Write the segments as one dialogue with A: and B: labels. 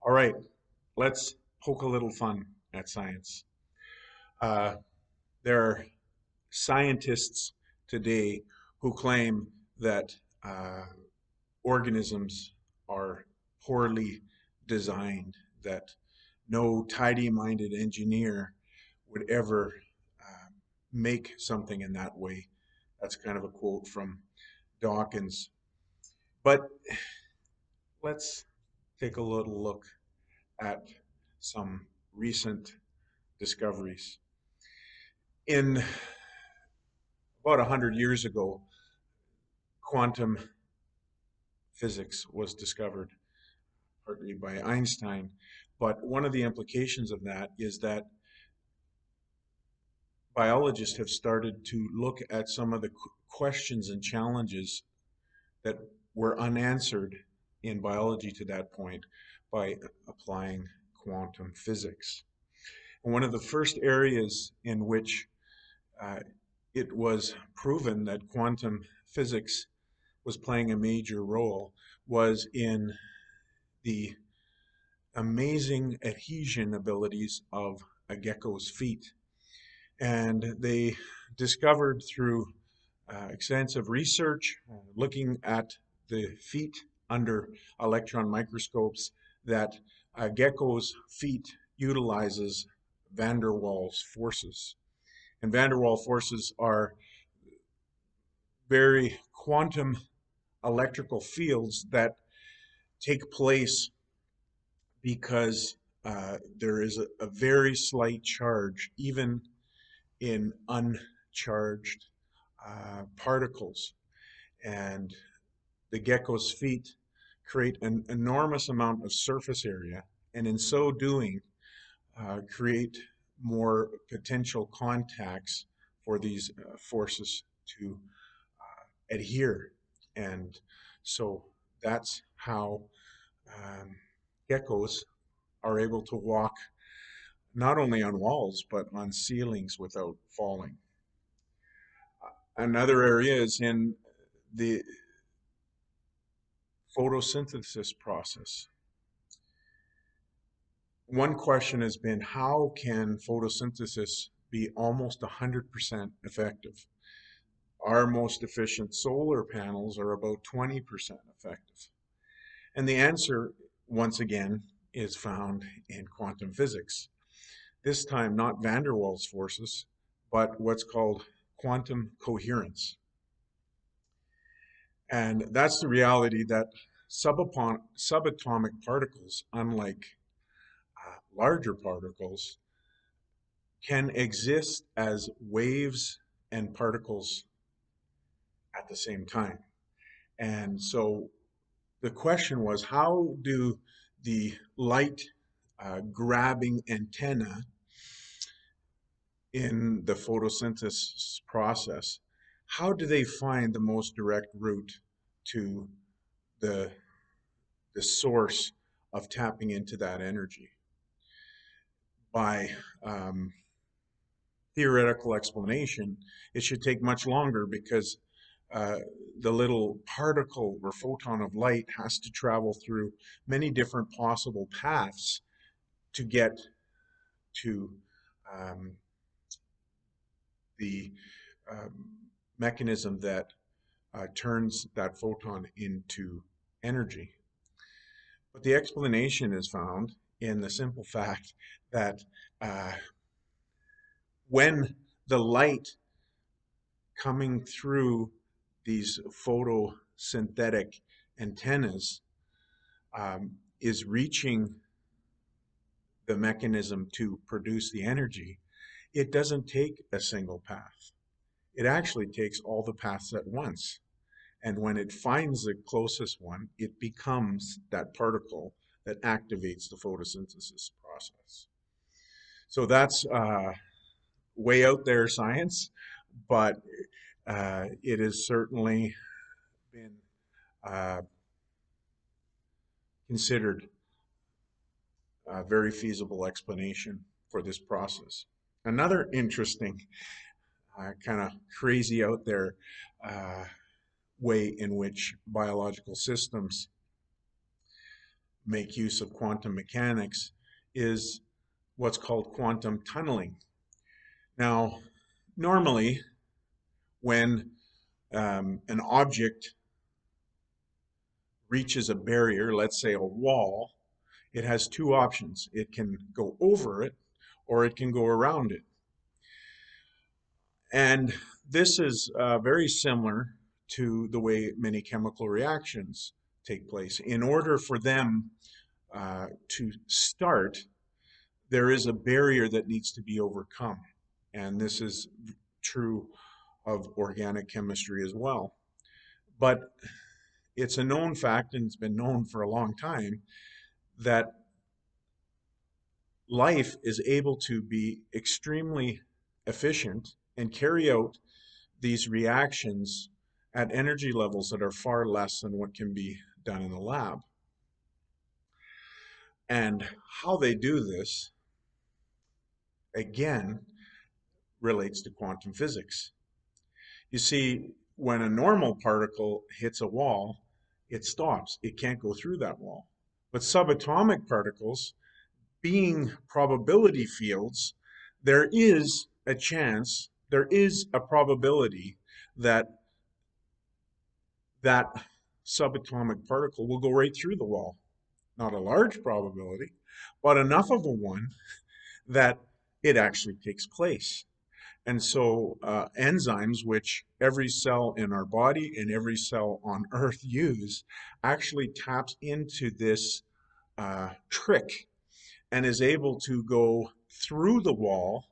A: All right, let's poke a little fun at science. Uh, there are scientists today who claim that uh, organisms are poorly designed, that no tidy-minded engineer would ever make something in that way. That's kind of a quote from Dawkins. But let's take a little look at some recent discoveries. In about 100 years ago, quantum physics was discovered, partly by Einstein. But one of the implications of that is that biologists have started to look at some of the questions and challenges that were unanswered in biology to that point by applying quantum physics. And one of the first areas in which uh, it was proven that quantum physics was playing a major role was in the amazing adhesion abilities of a gecko's feet. And they discovered through extensive research, looking at the feet under electron microscopes, that a gecko's feet utilizes van der Waals forces. And van der Waals forces are very quantum electrical fields that take place because there is a very slight charge, even in uncharged particles. And the gecko's feet create an enormous amount of surface area, and in so doing, create more potential contacts for these forces to adhere. And so that's how um, geckos are able to walk not only on walls but on ceilings without falling. Another area is in the photosynthesis process. One question has been, how can photosynthesis be almost 100% effective? Our most efficient solar panels are about 20% effective. And the answer, once again, is found in quantum physics. This time, not van der Waals forces, but what's called quantum coherence. And that's the reality that subatomic particles, unlike larger particles, can exist as waves and particles at the same time. And so the question was, how do the light grabbing antenna in the photosynthesis process, how do they find the most direct route to the, the source of tapping into that energy? By theoretical explanation, it should take much longer because uh, the little particle or photon of light has to travel through many different possible paths to get to um, the um, mechanism that turns that photon into energy. But the explanation is found in the simple fact that uh, when the light coming through these photosynthetic antennas is reaching the mechanism to produce the energy, it doesn't take a single path. It actually takes all the paths at once. And when it finds the closest one, it becomes that particle that activates the photosynthesis process. So that's way out there science, but it has certainly been uh, considered a very feasible explanation for this process. Another interesting, kind of crazy out there way in which biological systems make use of quantum mechanics is what's called quantum tunneling. Now, normally, when an object reaches a barrier, let's say a wall, it has two options. It can go over it or it can go around it. And this is very similar to the way many chemical reactions take place. In order for them to start, there is a barrier that needs to be overcome. And this is true of organic chemistry as well. But it's a known fact, and it's been known for a long time, that life is able to be extremely efficient and carry out these reactions at energy levels that are far less than what can be done in the lab. And how they do this, again, relates to quantum physics. You see, when a normal particle hits a wall, it stops. It can't go through that wall. But subatomic particles, being probability fields, there is a chance, there is a probability that that subatomic particle will go right through the wall. Not a large probability, but enough of a one that it actually takes place. And so enzymes, which every cell in our body and every cell on Earth use, actually taps into this trick and is able to go through the wall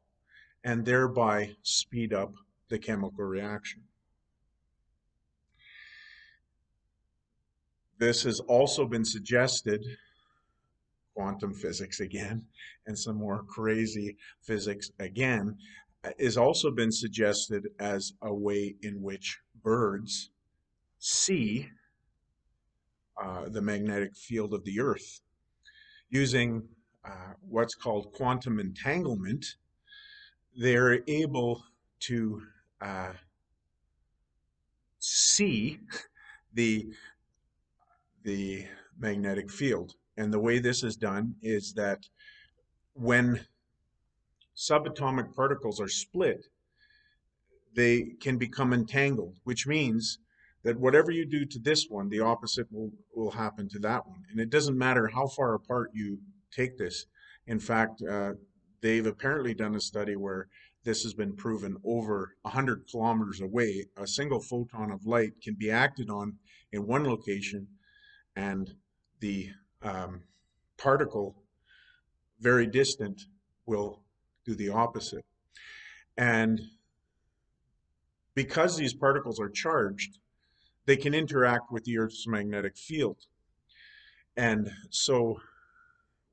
A: and thereby speed up the chemical reaction. This has also been suggested, quantum physics again, and some more crazy physics again, has also been suggested as a way in which birds see the magnetic field of the Earth. Using what's called quantum entanglement, they're able to see the magnetic field. And the way this is done is that when subatomic particles are split, they can become entangled, which means that whatever you do to this one, the opposite will happen to that one. And it doesn't matter how far apart you take this. In fact, they've apparently done a study where this has been proven over 100 kilometers away. A single photon of light can be acted on in one location, and the particle very distant will do the opposite. And because these particles are charged, they can interact with the Earth's magnetic field. And so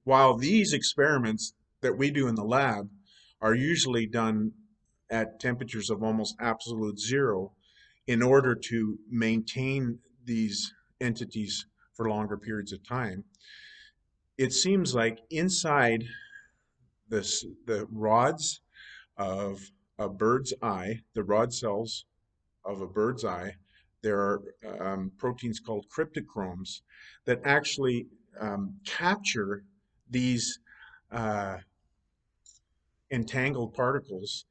A: while these experiments that we do in the lab are usually done at temperatures of almost absolute zero in order to maintain these entities for longer periods of time, it seems like inside the rods of a bird's eye, the rod cells of a bird's eye, there are proteins called cryptochromes that actually capture these entangled particles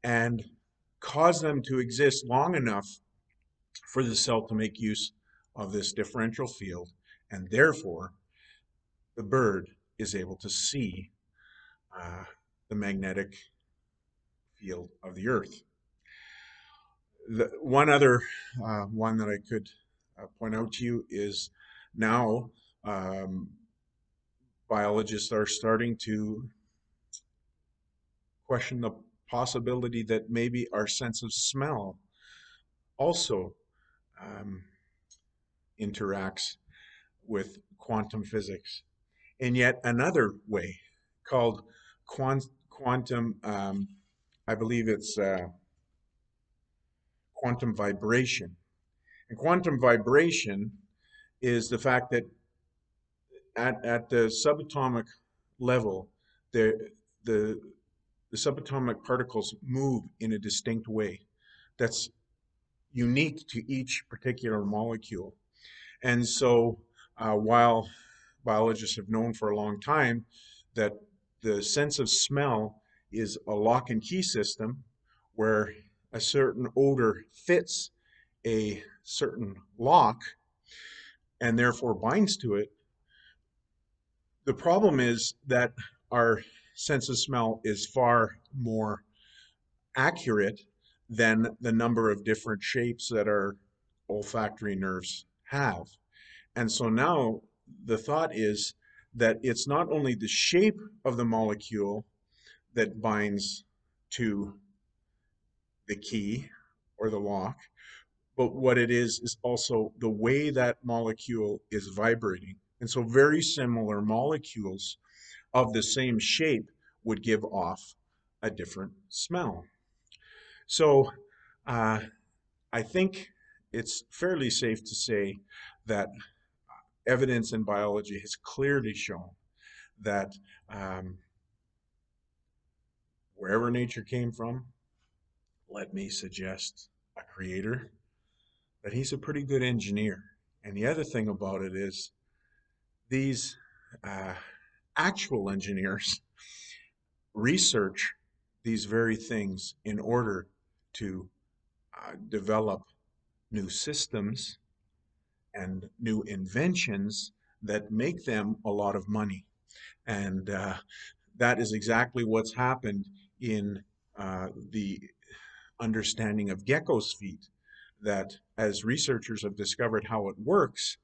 A: and cause them to exist long enough for the cell to make use of this differential field, and therefore the bird is able to see the magnetic field of the Earth. One other one that I could point out to you is now biologists are starting to question the possibility that maybe our sense of smell also interacts with quantum physics in yet another way called quantum, I believe it's quantum vibration. And quantum vibration is the fact that at the subatomic level, the subatomic particles move in a distinct way that's unique to each particular molecule. And so while biologists have known for a long time that the sense of smell is a lock and key system where a certain odor fits a certain lock and therefore binds to it. The problem is that our sense of smell is far more accurate than the number of different shapes that our olfactory nerves have. And so now the thought is that it's not only the shape of the molecule that binds to the key or the lock, but what it is also the way that molecule is vibrating. And so very similar molecules of the same shape would give off a different smell. So uh, I think it's fairly safe to say that evidence in biology has clearly shown that um, wherever nature came from, let me suggest a creator, that he's a pretty good engineer. And the other thing about it is these uh, actual engineers research these very things in order to develop new systems and new inventions that make them a lot of money. And that is exactly what's happened in the understanding of gecko's feet. That as researchers have discovered how it works,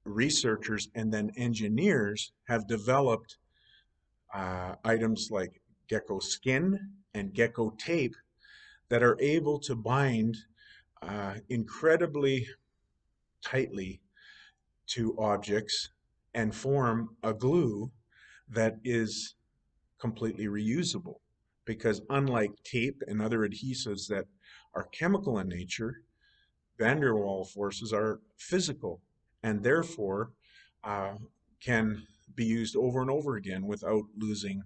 A: researchers and then engineers have developed items like gecko skin and gecko tape that are able to bind incredibly tightly to objects and form a glue that is completely reusable. Because unlike tape and other adhesives that are chemical in nature, van der Waal forces are physical and therefore uh, can be used over and over again without losing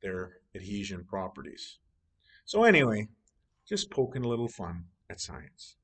A: their adhesion properties. So anyway, just poking a little fun at science.